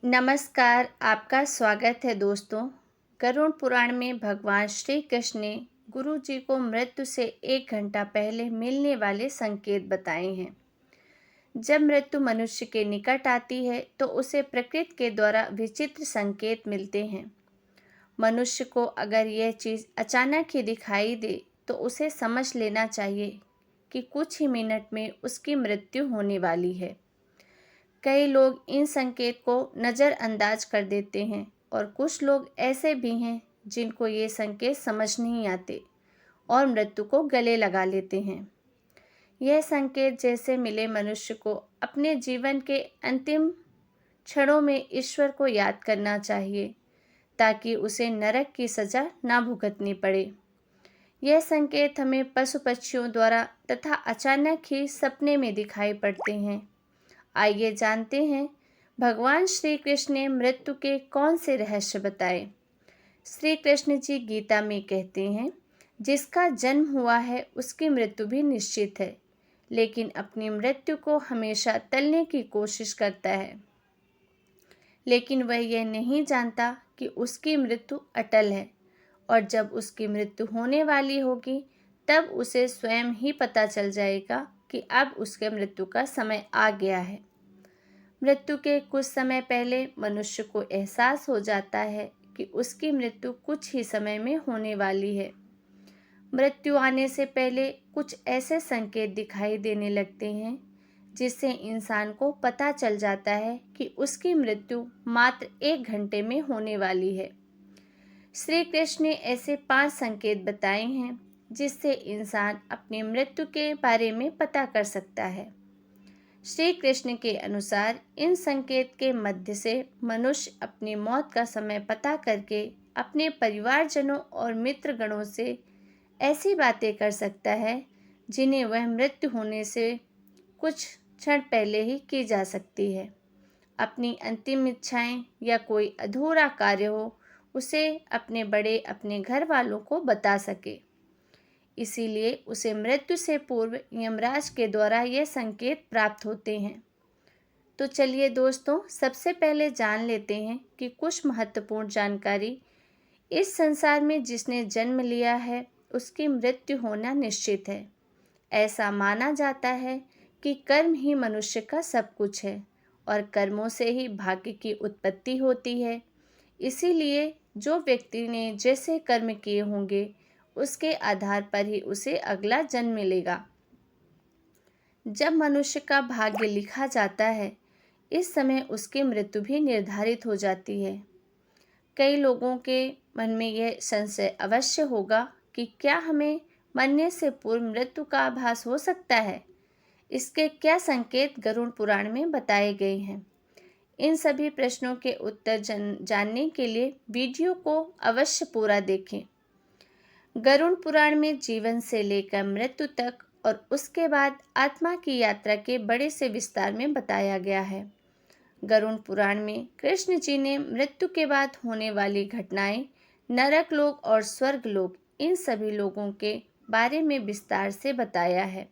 नमस्कार, आपका स्वागत है दोस्तों। गरुड़ पुराण में भगवान श्री कृष्ण ने गुरु जी को मृत्यु से 1 घंटा पहले मिलने वाले संकेत बताए हैं। जब मृत्यु मनुष्य के निकट आती है तो उसे प्रकृति के द्वारा विचित्र संकेत मिलते हैं। मनुष्य को अगर यह चीज़ अचानक ही दिखाई दे तो उसे समझ लेना चाहिए कि कुछ ही मिनट में उसकी मृत्यु होने वाली है। कई लोग इन संकेत को नज़रअंदाज कर देते हैं और कुछ लोग ऐसे भी हैं जिनको ये संकेत समझ नहीं आते और मृत्यु को गले लगा लेते हैं। यह संकेत जैसे मिले मनुष्य को अपने जीवन के अंतिम क्षणों में ईश्वर को याद करना चाहिए ताकि उसे नरक की सज़ा ना भुगतनी पड़े। यह संकेत हमें पशु पक्षियों द्वारा तथा अचानक ही सपने में दिखाई पड़ते हैं। आइए जानते हैं भगवान श्री कृष्ण ने मृत्यु के कौन से रहस्य बताए। श्री कृष्ण जी गीता में कहते हैं, जिसका जन्म हुआ है उसकी मृत्यु भी निश्चित है, लेकिन अपनी मृत्यु को हमेशा टलने की कोशिश करता है। लेकिन वह यह नहीं जानता कि उसकी मृत्यु अटल है और जब उसकी मृत्यु होने वाली होगी तब उसे स्वयं ही पता चल जाएगा कि अब उसके मृत्यु का समय आ गया है। मृत्यु के कुछ समय पहले मनुष्य को एहसास हो जाता है कि उसकी मृत्यु कुछ ही समय में होने वाली है। मृत्यु आने से पहले कुछ ऐसे संकेत दिखाई देने लगते हैं जिससे इंसान को पता चल जाता है कि उसकी मृत्यु मात्र 1 घंटे में होने वाली है। श्री कृष्ण ने ऐसे 5 संकेत बताए हैं जिससे इंसान अपनी मृत्यु के बारे में पता कर सकता है। श्री कृष्ण के अनुसार इन संकेत के मध्य से मनुष्य अपनी मौत का समय पता करके अपने परिवारजनों और मित्रगणों से ऐसी बातें कर सकता है जिन्हें वह मृत्यु होने से कुछ क्षण पहले ही की जा सकती है। अपनी अंतिम इच्छाएं या कोई अधूरा कार्य हो उसे अपने घर वालों को बता सके। इसीलिए उसे मृत्यु से पूर्व यमराज के द्वारा यह संकेत प्राप्त होते हैं। तो चलिए दोस्तों, सबसे पहले जान लेते हैं कि कुछ महत्वपूर्ण जानकारी। इस संसार में जिसने जन्म लिया है उसकी मृत्यु होना निश्चित है। ऐसा माना जाता है कि कर्म ही मनुष्य का सब कुछ है और कर्मों से ही भाग्य की उत्पत्ति होती है। इसीलिए जो व्यक्ति ने जैसे कर्म किए होंगे उसके आधार पर ही उसे अगला जन्म मिलेगा। जब मनुष्य का भाग्य लिखा जाता है इस समय उसकी मृत्यु भी निर्धारित हो जाती है। कई लोगों के मन में यह संशय अवश्य होगा कि क्या हमें मरने से पूर्व मृत्यु का आभास हो सकता है। इसके क्या संकेत गरुड़ पुराण में बताए गए हैं। इन सभी प्रश्नों के उत्तर जानने के लिए वीडियो को अवश्य पूरा देखें। गरुड़ पुराण में जीवन से लेकर मृत्यु तक और उसके बाद आत्मा की यात्रा के बड़े से विस्तार में बताया गया है। गरुड़ पुराण में कृष्ण जी ने मृत्यु के बाद होने वाली घटनाएं, नरक लोक और स्वर्ग लोक, इन सभी लोगों के बारे में विस्तार से बताया है।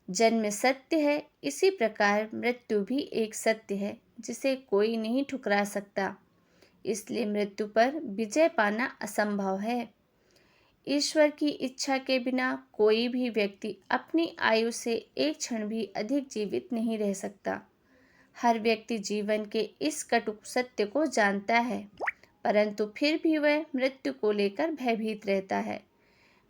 जन्म सत्य है, इसी प्रकार मृत्यु भी एक सत्य है जिसे कोई नहीं ठुकरा सकता। इसलिए मृत्यु पर विजय पाना असंभव है। ईश्वर की इच्छा के बिना कोई भी व्यक्ति अपनी आयु से एक क्षण भी अधिक जीवित नहीं रह सकता। हर व्यक्ति जीवन के इस कटु सत्य को जानता है, परंतु फिर भी वह मृत्यु को लेकर भयभीत रहता है।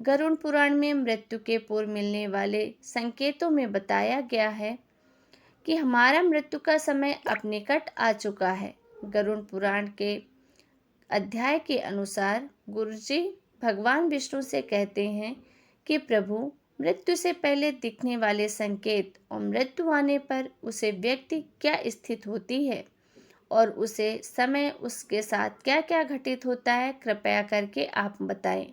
गरुड़ पुराण में मृत्यु के पूर्व मिलने वाले संकेतों में बताया गया है कि हमारा मृत्यु का समय अब निकट आ चुका है। गरुड़ पुराण के अध्याय के अनुसार गुरुजी भगवान विष्णु से कहते हैं कि प्रभु, मृत्यु से पहले दिखने वाले संकेत और मृत्यु आने पर उसे व्यक्ति क्या स्थिति होती है और उसे समय उसके साथ क्या क्या घटित होता है, कृपया करके आप बताएं।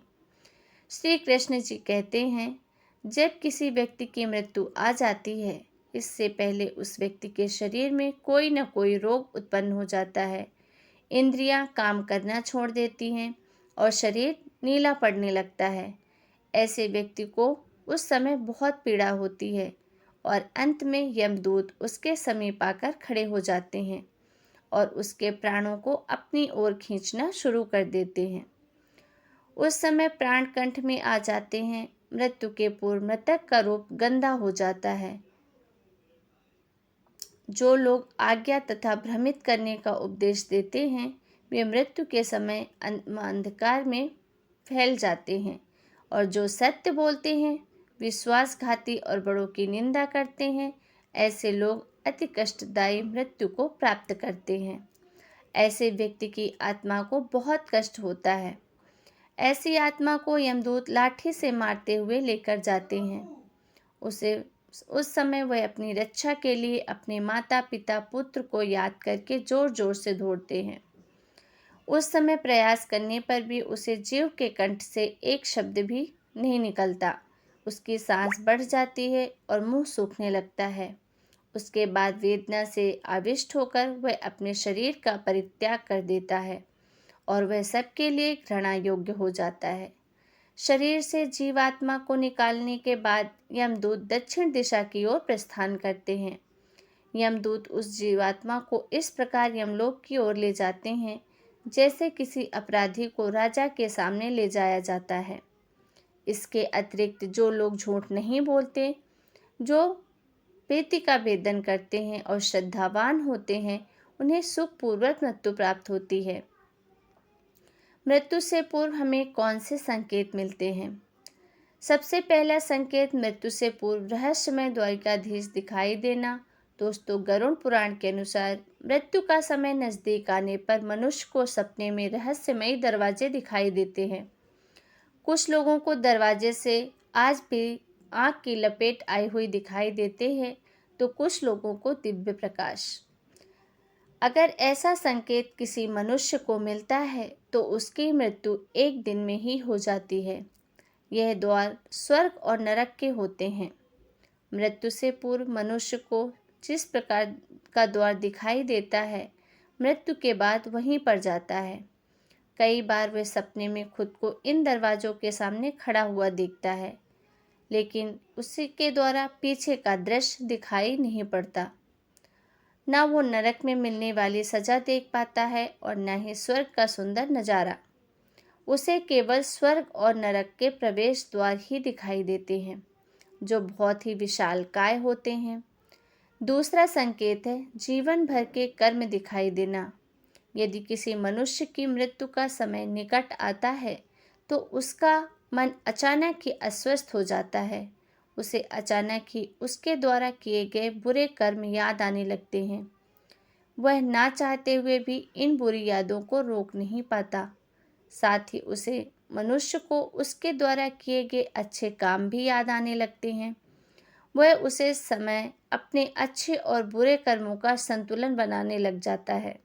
श्री कृष्ण जी कहते हैं, जब किसी व्यक्ति की मृत्यु आ जाती है इससे पहले उस व्यक्ति के शरीर में कोई न कोई रोग उत्पन्न हो जाता है। इंद्रियां काम करना छोड़ देती हैं और शरीर नीला पड़ने लगता है। ऐसे व्यक्ति को उस समय बहुत पीड़ा होती है और अंत में यमदूत उसके समीप आकर खड़े हो जाते हैं और उसके प्राणों को अपनी ओर खींचना शुरू कर देते हैं। उस समय प्राण कंठ में आ जाते हैं। मृत्यु के पूर्व मृतक का रूप गंदा हो जाता है। जो लोग आज्ञा तथा भ्रमित करने का उपदेश देते हैं वे मृत्यु के समय अंधकार में फैल जाते हैं, और जो सत्य बोलते हैं, विश्वासघाती और बड़ों की निंदा करते हैं, ऐसे लोग अति कष्टदायी मृत्यु को प्राप्त करते हैं। ऐसे व्यक्ति की आत्मा को बहुत कष्ट होता है। ऐसी आत्मा को यमदूत लाठी से मारते हुए लेकर जाते हैं। उस समय वह अपनी रक्षा के लिए अपने माता पिता पुत्र को याद करके जोर जोर से दौड़ते हैं। उस समय प्रयास करने पर भी उसे जीव के कंठ से एक शब्द भी नहीं निकलता। उसकी सांस बढ़ जाती है और मुंह सूखने लगता है। उसके बाद वेदना से आविष्ट होकर वह अपने शरीर का परित्याग कर देता है और वह सबके लिए घृणा योग्य हो जाता है। शरीर से जीवात्मा को निकालने के बाद यमदूत दक्षिण दिशा की ओर प्रस्थान करते हैं। यमदूत उस जीवात्मा को इस प्रकार यमलोक की ओर ले जाते हैं जैसे किसी अपराधी को राजा के सामने ले जाया जाता है। इसके अतिरिक्त जो लोग झूठ नहीं बोलते, जो प्रीति का भेदन करते हैं और श्रद्धावान होते हैं, उन्हें सुखपूर्वक मृत्यु प्राप्त होती है। मृत्यु से पूर्व हमें कौन से संकेत मिलते हैं? सबसे पहला संकेत मृत्यु से पूर्व रहस्यमय द्वारिकाधीश दिखाई देना। दोस्तों, गरुड़ पुराण के अनुसार मृत्यु का समय नजदीक आने पर मनुष्य को सपने में रहस्यमय दरवाजे दिखाई देते हैं। कुछ लोगों को दरवाजे से आज भी आग की लपेट आई हुई दिखाई देते हैं, तो कुछ लोगों को दिव्य प्रकाश। अगर ऐसा संकेत किसी मनुष्य को मिलता है तो उसकी मृत्यु एक दिन में ही हो जाती है। यह द्वार स्वर्ग और नरक के होते हैं। मृत्यु से पूर्व मनुष्य को जिस प्रकार का द्वार दिखाई देता है, मृत्यु के बाद वहीं पर जाता है। कई बार वह सपने में खुद को इन दरवाज़ों के सामने खड़ा हुआ देखता है, लेकिन उसी के द्वारा पीछे का दृश्य दिखाई नहीं पड़ता। न वो नरक में मिलने वाली सज़ा देख पाता है और न ही स्वर्ग का सुंदर नज़ारा। उसे केवल स्वर्ग और नरक के प्रवेश द्वार ही दिखाई देते हैं, जो बहुत ही विशालकाय होते हैं। दूसरा संकेत है जीवन भर के कर्म दिखाई देना। यदि किसी मनुष्य की मृत्यु का समय निकट आता है तो उसका मन अचानक ही अस्वस्थ हो जाता है। उसे अचानक ही उसके द्वारा किए गए बुरे कर्म याद आने लगते हैं। वह ना चाहते हुए भी इन बुरी यादों को रोक नहीं पाता। साथ ही उसे मनुष्य को उसके द्वारा किए गए अच्छे काम भी याद आने लगते हैं। वह उसे समय अपने अच्छे और बुरे कर्मों का संतुलन बनाने लग जाता है,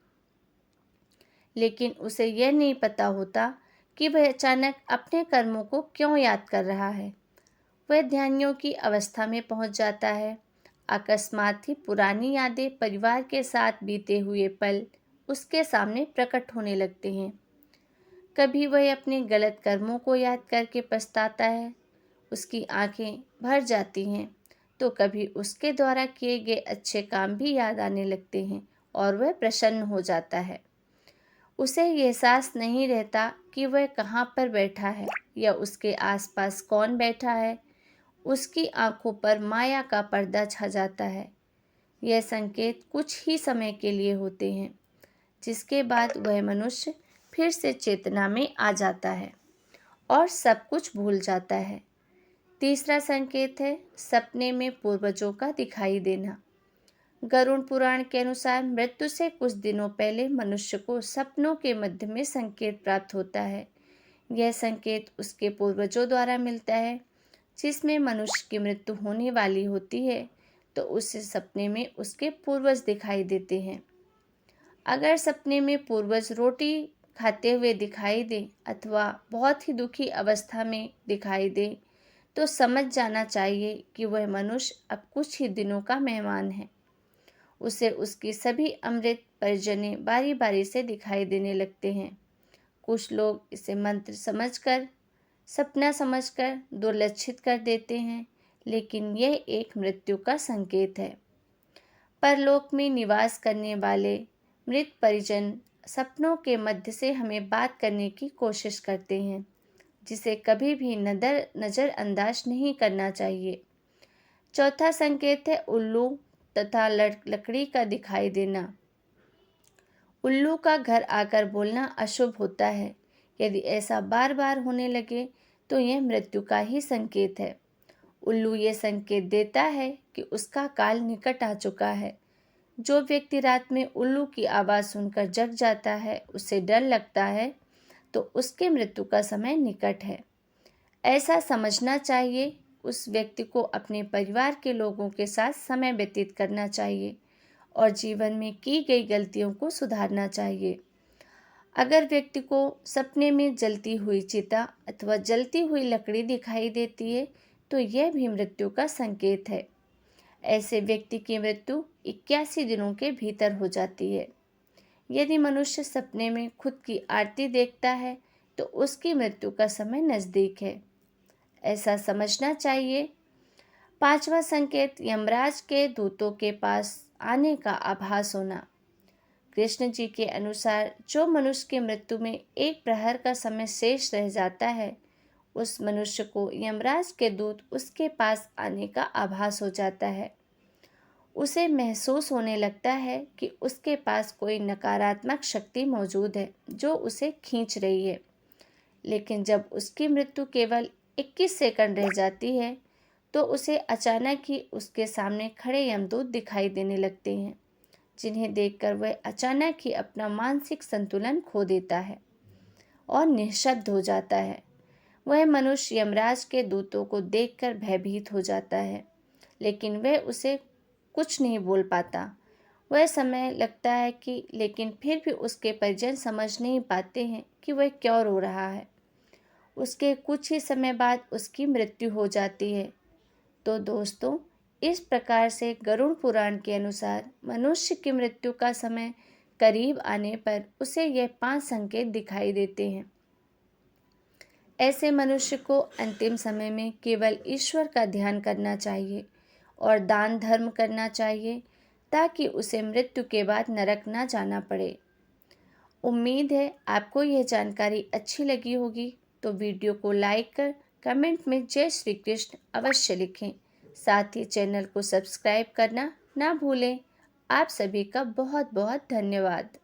लेकिन उसे यह नहीं पता होता कि वह अचानक अपने कर्मों को क्यों याद कर रहा है। वह ध्यानियों की अवस्था में पहुंच जाता है। अकस्मात ही पुरानी यादें, परिवार के साथ बीते हुए पल उसके सामने प्रकट होने लगते हैं। कभी वह अपने गलत कर्मों को याद करके पछताता है, उसकी आंखें भर जाती हैं, तो कभी उसके द्वारा किए गए अच्छे काम भी याद आने लगते हैं और वह प्रसन्न हो जाता है। उसे ये एहसास नहीं रहता कि वह कहाँ पर बैठा है या उसके आसपास कौन बैठा है। उसकी आंखों पर माया का पर्दा छा जाता है। यह संकेत कुछ ही समय के लिए होते हैं, जिसके बाद वह मनुष्य फिर से चेतना में आ जाता है और सब कुछ भूल जाता है। तीसरा संकेत है सपने में पूर्वजों का दिखाई देना। गरुड़ पुराण के अनुसार मृत्यु से कुछ दिनों पहले मनुष्य को सपनों के मध्य में संकेत प्राप्त होता है। यह संकेत उसके पूर्वजों द्वारा मिलता है। जिसमें मनुष्य की मृत्यु होने वाली होती है तो उसे सपने में उसके पूर्वज दिखाई देते हैं। अगर सपने में पूर्वज रोटी खाते हुए दिखाई दे अथवा बहुत ही दुखी अवस्था में दिखाई दे तो समझ जाना चाहिए कि वह मनुष्य अब कुछ ही दिनों का मेहमान है। उसे उसकी सभी अमृत परिजने बारी बारी से दिखाई देने लगते हैं। कुछ लोग इसे मंत्र समझकर, सपना समझकर दुर्लक्षित कर देते हैं, लेकिन यह एक मृत्यु का संकेत है। परलोक में निवास करने वाले मृत परिजन सपनों के मध्य से हमें बात करने की कोशिश करते हैं, जिसे कभी भी नज़रअंदाज नहीं करना चाहिए। चौथा संकेत है उल्लू तथा लकड़ी का दिखाई देना। उल्लू का घर आकर बोलना अशुभ होता है। यदि ऐसा बार बार होने लगे तो यह मृत्यु का ही संकेत है। उल्लू ये संकेत देता है कि उसका काल निकट आ चुका है। जो व्यक्ति रात में उल्लू की आवाज़ सुनकर जग जाता है, उसे डर लगता है, तो उसके मृत्यु का समय निकट है। ऐसा समझना चाहिए। उस व्यक्ति को अपने परिवार के लोगों के साथ समय व्यतीत करना चाहिए और जीवन में की गई गलतियों को सुधारना चाहिए। अगर व्यक्ति को सपने में जलती हुई चिता अथवा जलती हुई लकड़ी दिखाई देती है, तो यह भी मृत्यु का संकेत है। ऐसे व्यक्ति की मृत्यु 81 दिनों के भीतर हो जाती है। यदि मनुष्य सपने में खुद की आरती देखता है, तो उसकी मृत्यु का समय नज़दीक है। ऐसा समझना चाहिए। पांचवा संकेत यमराज के दूतों के पास आने का आभास होना। कृष्ण जी के अनुसार जो मनुष्य की मृत्यु में एक प्रहर का समय शेष रह जाता है, उस मनुष्य को यमराज के दूत उसके पास आने का आभास हो जाता है। उसे महसूस होने लगता है कि उसके पास कोई नकारात्मक शक्ति मौजूद है जो उसे खींच रही है। लेकिन जब उसकी मृत्यु केवल 21 सेकंड रह जाती है, तो उसे अचानक ही उसके सामने खड़े यमदूत दिखाई देने लगते हैं, जिन्हें देखकर वह अचानक ही अपना मानसिक संतुलन खो देता है और निःशब्द हो जाता है। वह मनुष्य यमराज के दूतों को देखकर भयभीत हो जाता है, लेकिन वह उसे कुछ नहीं बोल पाता। वह समय लगता है कि लेकिन फिर भी उसके परिजन समझ नहीं पाते हैं कि वह क्यों रो रहा है। उसके कुछ ही समय बाद उसकी मृत्यु हो जाती है। तो दोस्तों, इस प्रकार से गरुड़ पुराण के अनुसार मनुष्य की मृत्यु का समय करीब आने पर उसे यह 5 संकेत दिखाई देते हैं। ऐसे मनुष्य को अंतिम समय में केवल ईश्वर का ध्यान करना चाहिए और दान धर्म करना चाहिए, ताकि उसे मृत्यु के बाद नरक न जाना पड़े। उम्मीद है आपको यह जानकारी अच्छी लगी होगी। तो वीडियो को लाइक कर कमेंट में जय श्री कृष्ण अवश्य लिखें। साथ ही चैनल को सब्सक्राइब करना ना भूलें। आप सभी का बहुत बहुत धन्यवाद।